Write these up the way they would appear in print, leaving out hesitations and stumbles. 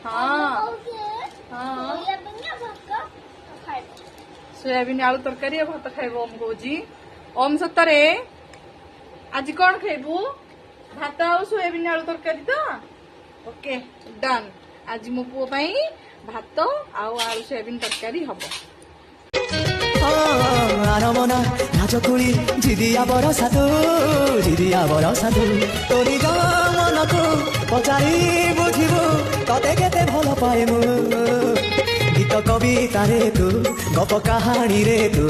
हाँ हाँ सोयाबीन आलू तरकारी भात खाइब ओम कौच ओम सतरे आज कौन खाइबू भात आ सोयाबीन आलू तरकारी तो ओके डन आज मो पुओ भात आलू सोयाबीन तरकारी हम आरमना राजकुली जिदिया बर साधु तोरी मनकु पचारि बुझिबु तते केते भल पाए मु गीत कविता रे तू गप कहानी रे तू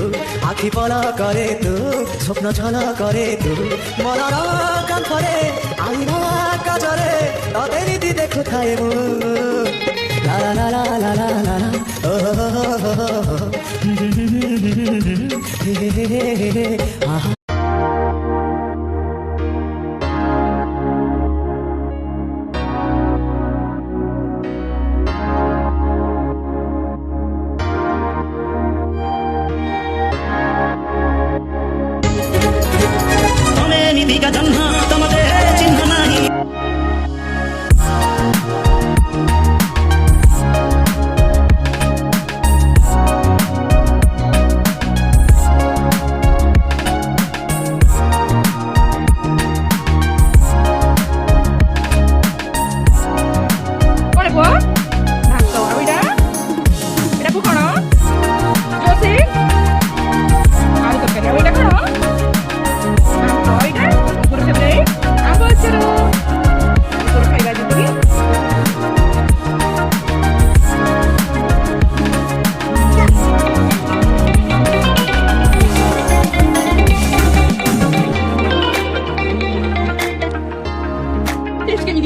आखि पल करे तू स्वप्न छल करे तू मनर कांथरे आईना काजरे तते नीति देखु थाए मु ला ला ला ला ला ला ला ओ आहा निधिका जन्म तमते चिन्ह नाही टेस्ट